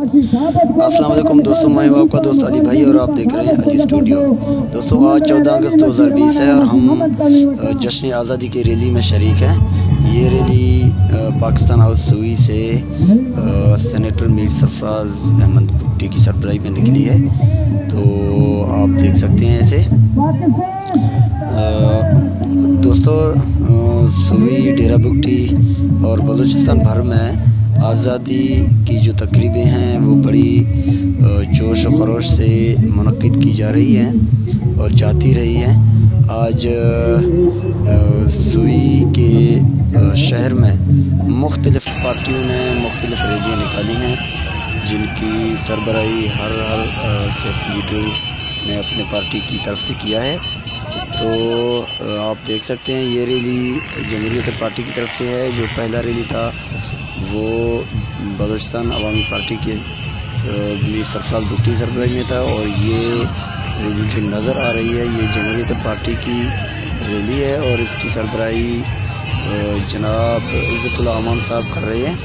अस्सलाम वालेकुम दोस्तों, मैं हूं आपका दोस्त अली भाई और आप देख रहे हैं अली स्टूडियो। दोस्तों आज 14 अगस्त 2020 है और हम जश्न आज़ादी की रैली में शरीक हैं। ये रैली पाकिस्तान हाउस सुई से सेनेटर मीर सरफराज अहमद भुट्टी की सरबराही में निकली है। तो आप देख सकते हैं इसे। दोस्तों सुई, डेरा भुट्टी और बलूचिस्तान भर में आज़ादी की जो तकरीबें हैं वो बड़ी जोश व खरोश से मुनक्किद की जा रही हैं और जाती रही हैं। आज सुई के शहर में मुख्तलिफ़ पार्टियों ने मुख्तलिफ़ रैलियाँ निकाली हैं, जिनकी सरबराही हर सियासी लीडर ने अपने पार्टी की तरफ से किया है। तो आप देख सकते हैं ये रैली जमहूरियत पार्टी की तरफ से है। जो पहला रैली था वो बलूचिस्तान अवामी पार्टी के मीर सरफराज भुट्टी सरबराही में था और ये रैली जो नज़र आ रही है ये जमहूरियत पार्टी की रैली है और इसकी सरबराही जनाब इज़्ज़तुल्लाह अमान साहब कर रहे हैं।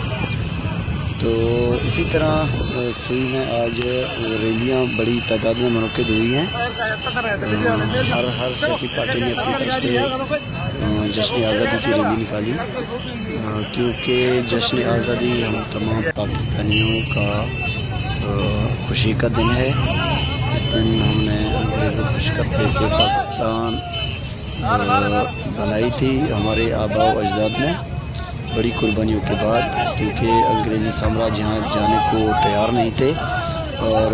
तो इसी तरह सुई में आज रैलियाँ बड़ी तादाद में मुनक्किद हुई हैं। हर सियासी पार्टी ने अपनी तरफ से जश्न आज़ादी की रैली निकाली, क्योंकि जश्न आज़ादी हम तमाम पाकिस्तानियों का खुशी का दिन है। इस दिन हमने अंग्रेज़ों को शिकस्त देके पाकिस्तान बनाई थी हमारे आबा व अजदाद ने बड़ी कुर्बानियों के बाद, क्योंकि अंग्रेज़ी साम्राज्य यहाँ जाने को तैयार नहीं थे और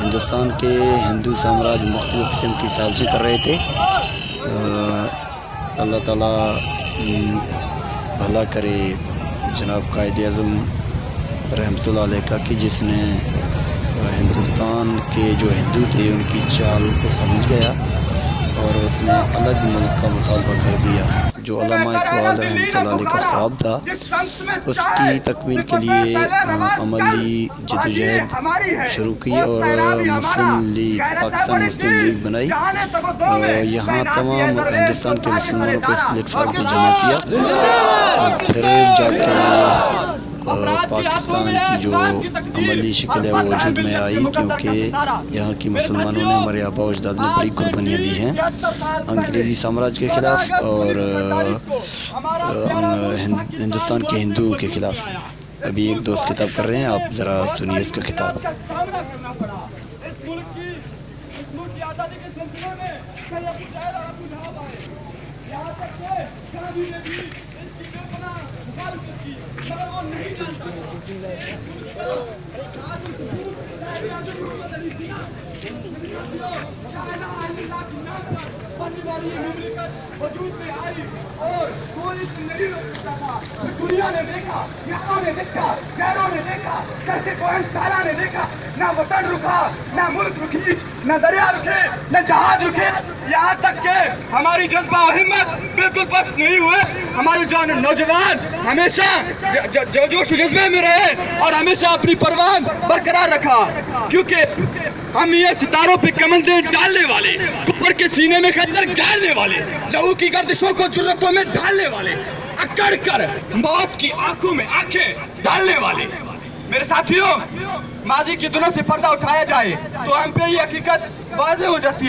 हिंदुस्तान के हिंदू साम्राज्य मुख्तलिफ़ किस्म की साजिशें कर रहे थे। अल्लाह ताला भला करे जनाब कायद-ए-आज़म रहमतुल्लाह अलैह का कि जिसने हिंदुस्तान के जो हिंदू थे उनकी चाल को समझ गया और उसने अलग मुल्क का मुतालबा कर दिया। जो अल्लामा इक़बाल रहमतुल्लाह अलैह का ख्वाब था उसकी तकमील के लिए अमली जद्दोजहद शुरू की और मुस्लिम लीग, पाकिस्तान मुस्लिम लीग बनाई और यहाँ तमाम हिंदुस्तान के मुसलमानों को इस प्लेटफॉर्म पर जमा किया और फिर जाके पाकिस्तान की जो अमली शक्ल है वो वजूद में आई, क्योंकि यहाँ की मुसलमानों ने हमारे आबा व अजदाद ने बड़ी कुर्बानियाँ दी हैं अंग्रेज़ी साम्राज्य के ख़िलाफ़ और हिंदुस्तान के हिंदुओं के ख़िलाफ़। अभी एक दोस्त खिताब कर रहे हैं, आप ज़रा सुनिए इसका खिताब। वजूद में आई और कोई नहीं रोक सकता था। दुनिया ने देखा, यहाँ ने देखा, गैरों ने देखा, कैसे कोई सारा ने देखा, ना वतन रुका, ना मुल्क रुकी, ना दरिया रुके, ना जहाज रुके, यहाँ तक के हमारी जज्बा और हिम्मत बिल्कुल पस्त नहीं हुए। हमारे जो नौजवान हमेशा जोश जज्बे में रहे और हमेशा अपनी परवान बरकरार रखा, क्योंकि हम ये सितारों पे कमंदे डालने वाले, कुफर के सीने में खंजर डालने वाले, लहू की गर्दिशों को जुर्रतों में डालने वाले, अकड़ कर मौत की आंखों में आंखें डालने वाले। मेरे साथियों, माजी की दिनों से पर्दा उठाया जाए तो हम पे ये हकीकत वाज़ेह हो जाती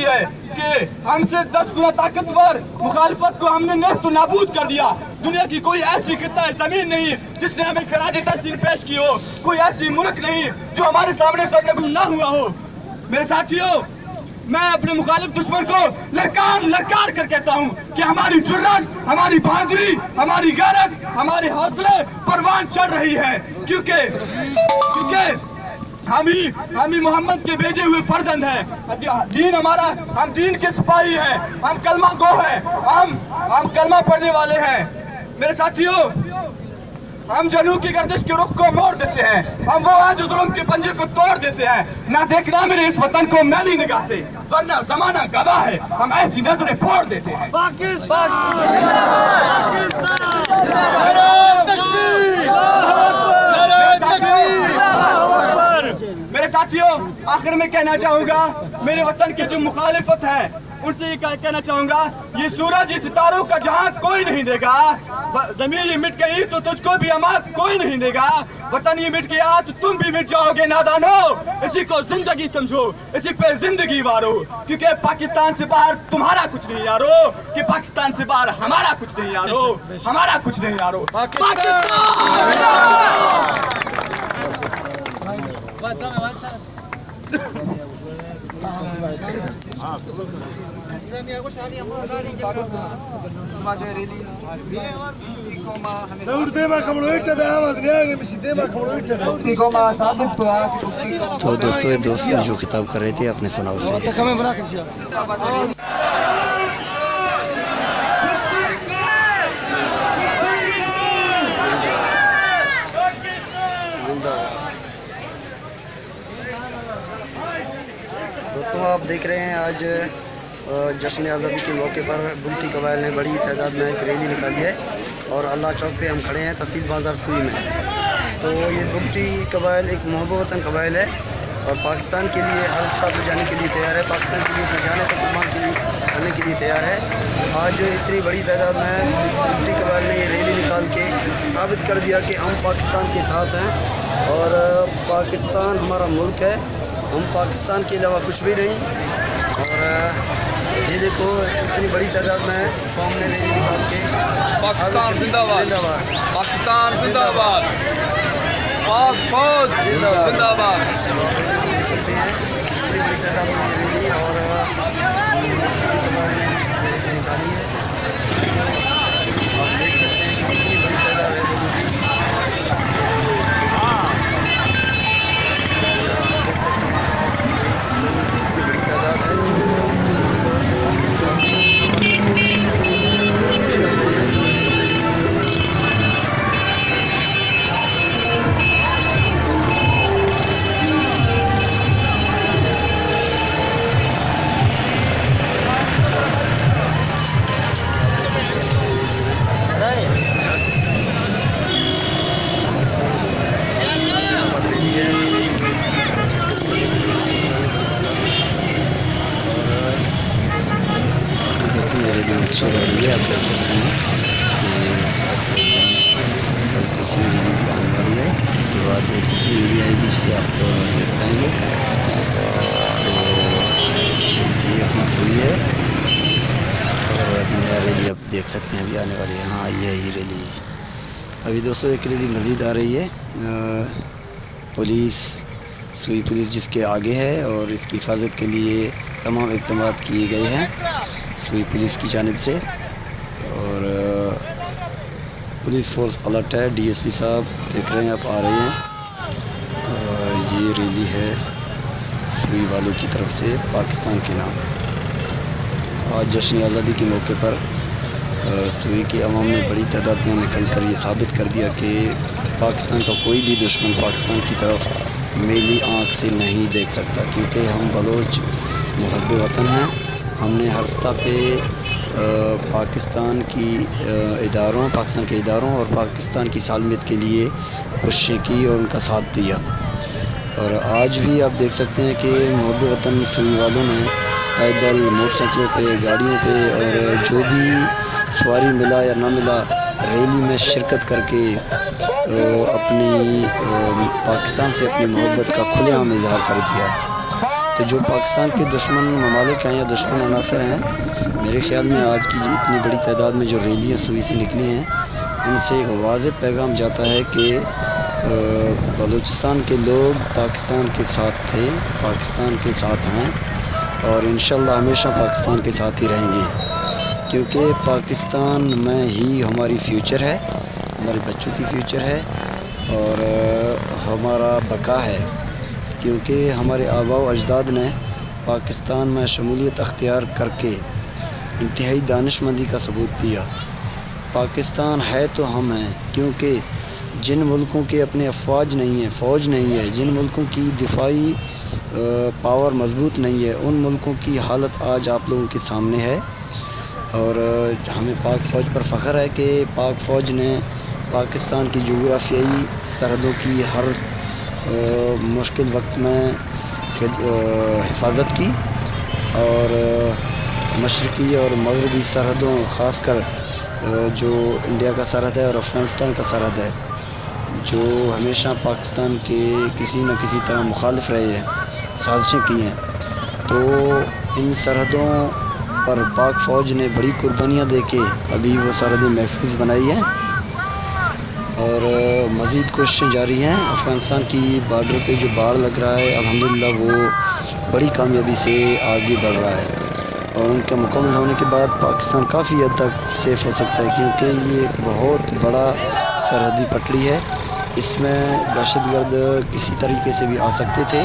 है कि हमसे 10 गुना ताकतवर मुखालिफत को हमने नेस्त नाबूद कर दिया। दुनिया की कोई ऐसी खिता ज़मीन नहीं जिसने हमें खराज तहसीन पेश की हो, कोई ऐसी मुल्क नहीं जो हमारे सामने सरनगू ना हुआ हो। मेरे साथियों, मैं अपने मुखालिफ दुश्मन को ललकार कर कहता हूँ कि हमारी जुर्रत, हमारी बहादुरी, हमारी गैरत, हमारे हौसले परवान चढ़ रही है, क्योंकि हम ही मोहम्मद के भेजे हुए फर्जंद हैं। दीन हमारा, हम दीन के सिपाही हैं, हम कलमा गो हैं, हम कलमा पढ़ने वाले हैं। मेरे साथियों, हम जनू की गर्दिश के रुख को मोड़ देते हैं, हम वो हैं जो जुल्म के पंजे को तोड़ देते हैं। ना देखना मेरे इस वतन को मैली निगाह से, वरना जमाना गवाह है, हम ऐसी नजरें फोड़ देते हैं। मेरे साथियों, आखिर में कहना चाहूँगा, मेरे वतन के जो मुखालिफत है उनसे ये कहना चाहूँगा, ये सूरज, ये सितारों का जहाँ कोई नहीं देगा, जमीन ये मिट गई तो तुझको भी अमान कोई नहीं देगा। वतन ये मिट गया तो तुम भी मिट जाओगे नादानो। इसी को जिंदगी समझो, इसी पे जिंदगी वारो, क्योंकि पाकिस्तान से बाहर तुम्हारा कुछ नहीं यारो, कि पाकिस्तान से बाहर हमारा कुछ नहीं यारो, हमारा कुछ नहीं यारो। तो दोस्तों ये दोस्त जो खिताब कर रहे थे अपने सुना उसे। दोस्तों आप देख रहे हैं आज जश्न आज़ादी के मौके पर बुल्टी कबाइल ने बड़ी तादाद में एक रैली निकाली है और अल्लाह चौक पे हम खड़े हैं तहसील बाज़ार सुई में। तो ये बुल्टी कबाइल एक महबूब वतन कबाइल है और पाकिस्तान के लिए हर सतह पर जाने के लिए तैयार है, पाकिस्तान के लिए अपने जाने तक कुर्बान के लिए करने के लिए तैयार है। आज इतनी बड़ी तादाद में बुल्टी कबाइल ने ये रैली निकाल के साबित कर दिया कि हम पाकिस्तान के साथ हैं और पाकिस्तान हमारा मुल्क है, हम पाकिस्तान के अलावा कुछ भी नहीं। और ये देखो इतनी बड़ी तादाद में कौम ने रैली निकाल के पाकिस्तान जिंदाबाद, पाकिस्तान जिंदाबाद, पाक फौज जिंदाबाद। देख सकते हैं इतनी बड़ी तादाद में ये रैली और निकाली है। आप देख सकते हैं कि कितनी बड़ी तादाद है लोगों की। देख सकते हैं कितनी बड़ी तादाद है। अच्छी रही है, आप देख सकते हैं कि आने वाली है। उसके बाद एक दूसरी वीडियो आएगी जिससे आप देख पाएंगे। तो ये अपनी सुई है और नया रैली आप देख सकते हैं अभी आने वाली है। हाँ ये ही रैली अभी दोस्तों एक रैली मज़ीद आ रही है। पुलिस सुई पुलिस जिसके आगे है और इसकी हिफाजत के लिए तमाम इक़दाम किए गए हैं सुई पुलिस की जानिब से। और पुलिस फोर्स अलर्ट है। डीएसपी साहब देख रहे हैं आप आ रहे हैं। और ये रैली है सुई वालों की तरफ से पाकिस्तान के नाम। आज जश्न आज़ादी के मौके पर सुई की अवाम ने बड़ी तादाद में निकल कर ये साबित कर दिया कि पाकिस्तान का कोई भी दुश्मन पाकिस्तान की तरफ मेली आँख से नहीं देख सकता, क्योंकि हम बलोच मुहब्ब वतन हैं। हमने हर सतह पे पाकिस्तान की पाकिस्तान के इदारों और पाकिस्तान की सालमियत के लिए कोशिशें की और उनका साथ दिया। और आज भी आप देख सकते हैं कि मुहब्ब वतन सुई वालों ने पैदल, मोटरसाइकिलों पे, गाड़ियों पे और जो भी सवारी मिला या ना मिला रैली में शिरकत करके अपनी पाकिस्तान से अपनी मोहब्बत का खुलेआम इजहार कर दिया। तो जो पाकिस्तान के दुश्मन ममालिक हैं या दुश्मन अनासर हैं, मेरे ख़्याल में आज की इतनी बड़ी तादाद में जो रैलियाँ सुई से निकली हैं, उनसे एक वाज़ेह पैगाम जाता है कि बलूचिस्तान के लोग पाकिस्तान के साथ थे, पाकिस्तान के साथ हैं और इंशाअल्लाह हमेशा पाकिस्तान के साथ ही रहेंगे, क्योंकि पाकिस्तान में ही हमारी फ्यूचर है, हमारे बच्चों की फ्यूचर है और हमारा बका है। क्योंकि हमारे आबा व अजदाद ने पाकिस्तान में शमूलियत अख्तियार करके इंतहाई दानिशमंदी का सबूत दिया। पाकिस्तान है तो हम हैं, क्योंकि जिन मुल्कों के अपने अफवाज नहीं है, फ़ौज नहीं है, जिन मुल्कों की दिफाई पावर मजबूत नहीं है, उन मुल्कों की हालत आज आप लोगों के सामने है। और हमें पाक फ़ौज पर फ़ख्र है कि पाक फ़ौज ने पाकिस्तान की जोग्राफियाई सरहदों की हर मुश्किल वक्त में हिफाजत की और मशरक़ी और मगरबी सरहदों ख़ासकर جو انڈیا کا سرحد ہے اور افغانستان کا سرحد ہے، جو ہمیشہ پاکستان کے کسی نہ کسی طرح مخالف رہے ہیں، سازشیں کی ہیں، تو ان سرحدوں پر پاک فوج نے بڑی قربانیاں دے کے ابھی وہ سرحدیں محفوظ بنائی ہیں اور مزید کوششیں جاری ہیں۔ افغانستان کی بارڈر پہ جو باڑ لگ رہا ہے الحمدللہ وہ بڑی کامیابی سے آگے بڑھ رہا ہے، اور ان کے مکمل ہونے کے بعد پاکستان کافی حد تک سیف ہو سکتا ہے، کیونکہ یہ ایک بہت بڑا سرحدی پٹڑی ہے۔ اس میں دہشت گرد کسی طریقے سے بھی آ سکتے تھے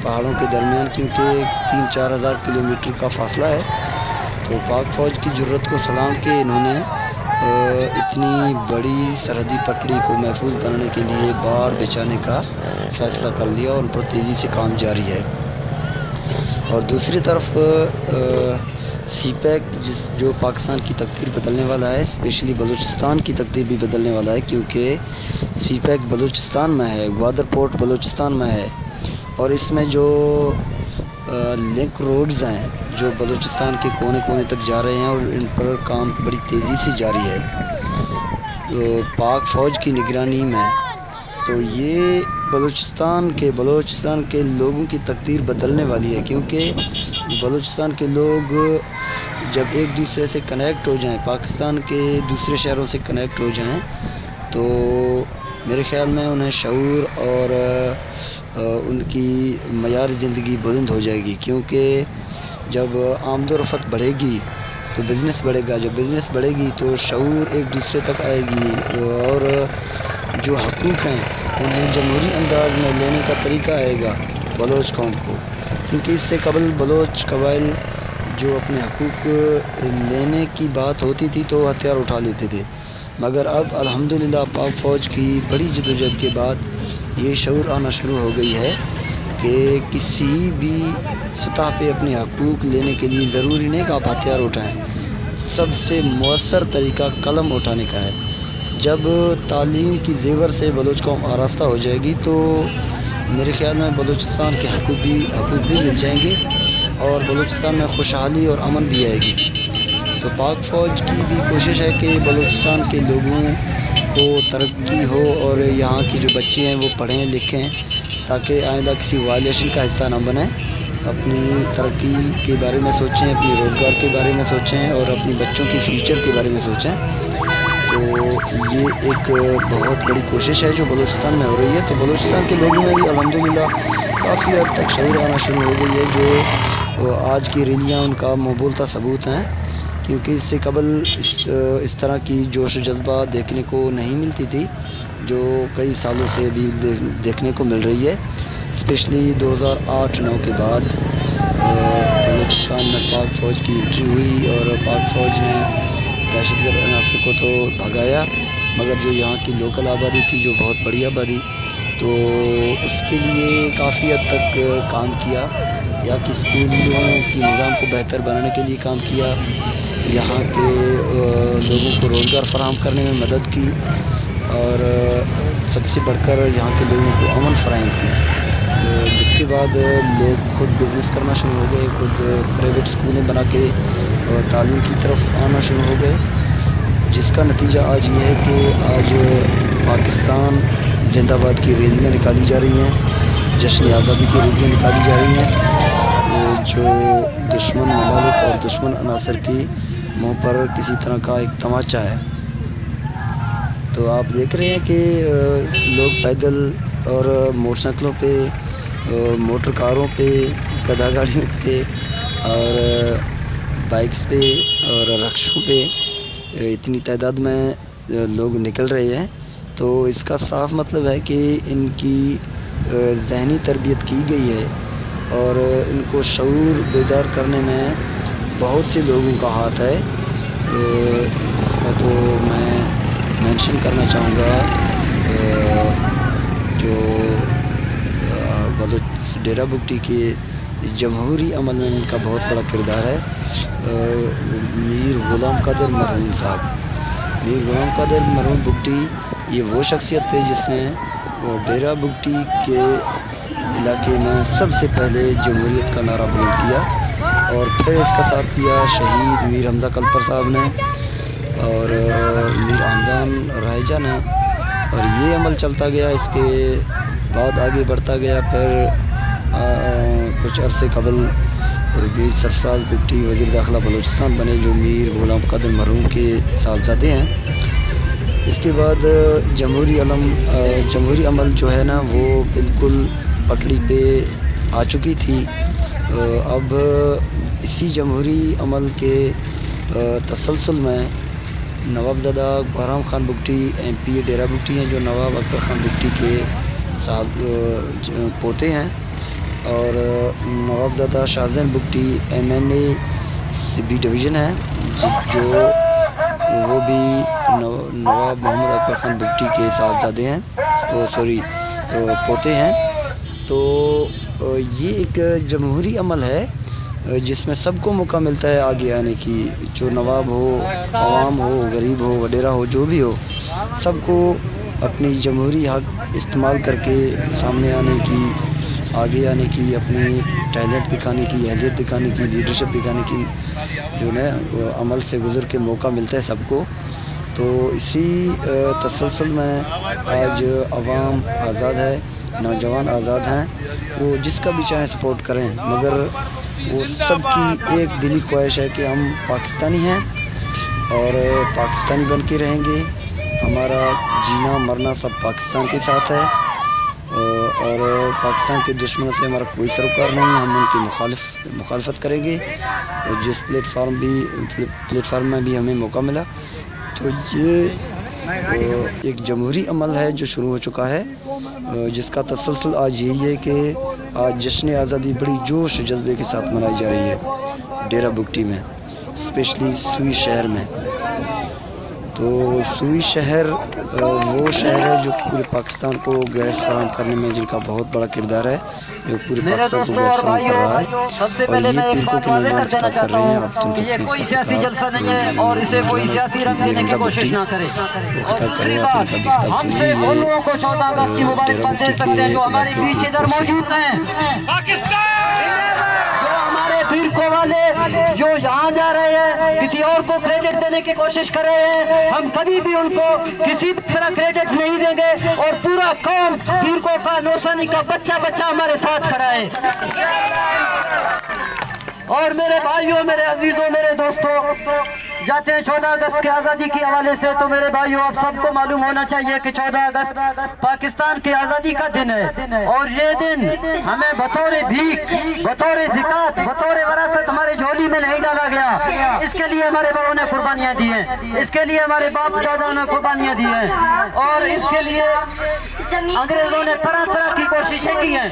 پہاڑوں کے درمیان، کیونکہ 3-4 ہزار کلومیٹر کا فاصلہ ہے۔ تو پاک فوج کی جرت کو سلام کہ انہوں نے اتنی بڑی سرحدی پٹڑی کو محفوظ بنانے کے لیے باڑ بچھانے کا فیصلہ کر لیا، اور ان پر تیزی سے کام جاری ہے۔ اور دوسری طرف سی پیک جو پاکستان کی تقدیر بدلنے والا ہے، اسپیشلی بلوچستان کی تقدیر بھی بدلنے والا ہے، کیونکہ سی پیک بلوچستان میں ہے، گوادر پورٹ بلوچستان میں ہے، اور اس میں جو لنک روڈز ہیں جو بلوچستان کے کونے کونے تک جا رہے ہیں، اور ان پر کام بڑی تیزی سے جاری ہے تو پاک فوج کی نگرانی میں۔ تو یہ بلوچستان کے لوگوں کی تقدیر بدلنے والی ہے، کیونکہ بلوچستان کے لوگ جب ایک دوسرے سے کنیکٹ ہو جائیں، پاکستان کے دوسرے شہروں سے کنیکٹ ہو جائیں، تو میرے خیال میں انہیں شعور اور ان کی معیار زندگی بلند ہو جائے گی، کیونکہ جب آمد و رفت بڑھے گی تو بزنس بڑھے گا، جب بزنس بڑھے گی تو شعور ایک دوسرے تک آئے گی، اور جو حقوق ہیں انہیں جمہوری انداز میں لینے کا طریقہ آئے گا بلوچ قوم کو، کیونکہ اس سے قبل بلوچ قبائل جو اپنے حقوق لینے کی بات ہوتی تھی تو ہتھیار اٹھا لیتے تھے، مگر اب الحمدللہ پاک فوج کی بڑی جدوجہد کے بعد یہ شعور آنا شروع ہو گئی ہے کہ کسی بھی سطح پہ اپنے حقوق لینے کے لیے ضروری نہیں کہ آپ ہتھیار اٹھائیں، سب سے مؤثر طریقہ قلم اٹھانے کا ہے۔ جب تعلیم کی زیور سے بلوچ قوم آراستہ ہو جائے گی تو میرے خیال میں بلوچستان کے حقوق بھی مل جائیں گے، اور بلوچستان میں خوشحالی اور امن بھی آئے گی۔ تو پاک فوج کی بھی کوشش ہے کہ بلوچستان کے لوگوں کو ترقی ہو، اور یہاں کی جو بچے ہیں وہ پڑھیں لکھیں، تاکہ آئندہ کسی وائلیشن کا حصہ نہ بنیں، اپنی ترقی کے بارے میں سوچیں، اپنے روزگار کے بارے میں سوچیں، اور اپنی بچوں کی فیوچر کے بارے میں سوچیں۔ تو یہ ایک بہت بڑی کوشش ہے جو بلوچستان میں ہو رہی ہے۔ تو بلوچستان کے لوگوں میں بھی الحمدللہ کافی حد تک شعور آنا شروع ہو گئی ہے، جو آج کی ریلیاں ان کا مبولتا ثبوت ہیں، کیونکہ اس سے قبل اس طرح کی جوش و جذبہ دیکھنے کو نہیں ملتی تھی، جو کئی سالوں سے بھی دیکھنے کو مل رہی ہے، اسپیشلی 2008-9 کے بعد بلوچستان میں پاک فوج کی انٹری ہوئی، اور پاک فوج نے دہشت گرد عناصر کو تو بھگایا، مگر جو یہاں کی لوکل آبادی تھی، جو بہت بڑی آبادی، تو اس کے لیے کافی حد تک کام کیا، یہاں کی اسکولوں کی نظام کو بہتر بنانے کے لیے کام کیا، یہاں کے لوگوں کو روزگار فراہم کرنے میں مدد کی، اور سب سے بڑھ کر یہاں کے لوگوں کو امن فراہم کیا، جس کے بعد لوگ خود بزنس کرنا شروع ہو گئے، خود پرائیویٹ اسکولیں بنا کے تعلیم کی طرف آنا شروع ہو گئے، جس کا نتیجہ آج یہ ہے کہ آج پاکستان زندہ باد کی ریلیاں نکالی جا رہی ہیں، جشن آزادی کی ریلیاں نکالی جا رہی ہیں، جو دشمن ممالک اور دشمن عناصر کی منہ پر کسی طرح کا ایک تماچا ہے۔ تو آپ دیکھ رہے ہیں کہ لوگ پیدل اور موٹر سائیکلوں پہ، موٹر کاروں پہ، گدھا گاڑیوں پہ، اور بائکس پہ اور رکشوں پہ اتنی تعداد میں لوگ نکل رہے ہیں، تو اس کا صاف مطلب ہے کہ ان کی ذہنی تربیت کی گئی ہے، اور ان کو شعور بیدار کرنے میں بہت سے لوگوں کا ہاتھ ہے۔ اس میں تو میں مینشن کرنا چاہوں گا جو ڈیرہ بگٹی کے جمہوری عمل میں ان کا بہت بڑا کردار ہے، میر غلام قادر مرحوم صاحب۔ میر غلام قادر مرحوم بگٹی یہ وہ شخصیت تھے جس نے ڈیرہ بگٹی کے علاقے میں سب سے پہلے جمہوریت کا نعرہ بلند کیا، اور پھر اس کا ساتھ دیا شہید میر حمزہ کلپر صاحب نے، और मीर हमदान रायजान है, और ये अमल चलता गया। इसके बाद आगे बढ़ता गया। फिर कुछ अरसे कबल मीर सरफराज बुगटी वज़ीर दाखिला बलूचिस्तान बने, जो मीर ग़ुलाम क़ादिर मरहूम के साहबजादे हैं। इसके बाद जमहूरी अमल जो है ना, वो बिल्कुल पटड़ी पे आ चुकी थी। अब इसी जमहूरी अमल के तसलसल में नवाबज़ादा बहराम खान बुगटी MP डेरा बुगटी हैं, जो नवाब अकबर खान बुगटी के साहब पोते हैं, और नवाबज़ादा Shahzain Bugti MNA B division है, जो वो भी नवाब मोहम्मद अकबर खान बुगटी के साहबजादे हैं, पोते हैं। तो ये एक जमहूरी अमल है जिसमें सबको मौका मिलता है आगे आने की। जो नवाब हो, अवाम हो, गरीब हो, वडेरा हो, जो भी हो, सबको अपनी जमहूरी हक इस्तेमाल करके सामने आने की, आगे आने की, अपनी टैलेंट दिखाने की, अहलियत दिखाने की, लीडरशिप दिखाने की जो है अमल से गुज़र के मौका मिलता है सबको। तो इसी तसलसल में आज अवाम आज़ाद है, नौजवान आज़ाद हैं, वो जिसका भी चाहे सपोर्ट करें, मगर वो सबकी एक दिली ख्वाहिश है कि हम पाकिस्तानी हैं और पाकिस्तानी बन के रहेंगे। हमारा जीना मरना सब पाकिस्तान के साथ है, और पाकिस्तान के दुश्मनों से हमारा कोई सरोकार नहीं है। हम उनकी मुखालफत करेंगे, और जिस प्लेटफार्म में भी हमें मौका मिला। तो ये एक जमहूरी अमल है जो शुरू हो चुका है, जिसका तसलसल आज यही है कि आज जश्न आज़ादी बड़ी जोश जज्बे के साथ मनाई जा रही है डेरा बुगटी में, स्पेशली सुई शहर में। तो सुई शहर वो शहर है जो पूरे पाकिस्तान को गैस फराहम करने में जिनका बहुत बड़ा किरदार है, जो पूरे पाकिस्तान को गैस फराहम कर रहा है। सबसे पहले मैं एक बात वाज़ेह कर देना चाहता हूँ कि ये कोई सियासी जलसा नहीं है और इसे कोई सियासी रंग देने की कोशिश ना करे। और दूसरी बात, हमसे उन लोगों को 14 अगस्त की मुबारकबाद दे सकते हैं जो हमारे बीच इधर मौजूद हैं, फिरकों वाले जो यहाँ जा रहे हैं, किसी और को क्रेडिट देने की कोशिश कर रहे हैं। हम कभी भी उनको किसी तरह क्रेडिट नहीं देंगे, और पूरा कौम फिरकों का, नौसानी का बच्चा बच्चा हमारे साथ खड़ा है। और मेरे भाइयों, मेरे अजीजों, मेरे दोस्तों, जाते हैं 14 अगस्त के आज़ादी के हवाले से। तो मेरे भाइयों, आप सबको मालूम होना चाहिए कि 14 अगस्त पाकिस्तान की आज़ादी का दिन है, और ये दिन हमें बतौर भीख, बतौर ज़िकात, बतौर वरासत हमारे झोली में नहीं डाला गया। इसके लिए हमारे बड़ों ने कुर्बानियाँ दी हैं, इसके लिए हमारे बाप दादा ने कुर्बानियाँ दी हैं, और इसके लिए अंग्रेज़ों ने तरह तरह की कोशिशें की हैं,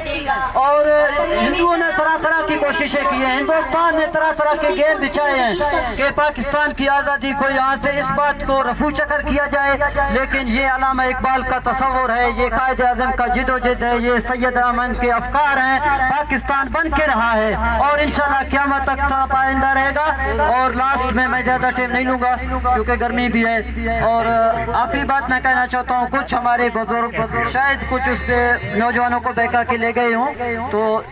और हिंदुओं ने तरह तरह की कोशिशें की हैं। हिंदुस्तान ने तरह तरह के गेम बिछाए हैं कि पाकिस्तान की आज़ादी को यहाँ से इस बात को रफू चकर किया जाए, लेकिन ये अल्लामा इकबाल का तस्वुर है, ये कायद आज़म का जिदोजिद है, ये सैयद अहमद के अफकार हैं। पाकिस्तान बन के रहा है और इंशाल्लाह क़यामत तक पाइंदा रहेगा। और लास्ट में मैं ज़्यादा टाइम नहीं लूँगा क्योंकि गर्मी भी है। और आखिरी बात मैं कहना चाहता हूँ, कुछ हमारे बुजुर्ग शायद कुछ उस पे नौजवानों को बहका के ले गए हों, तो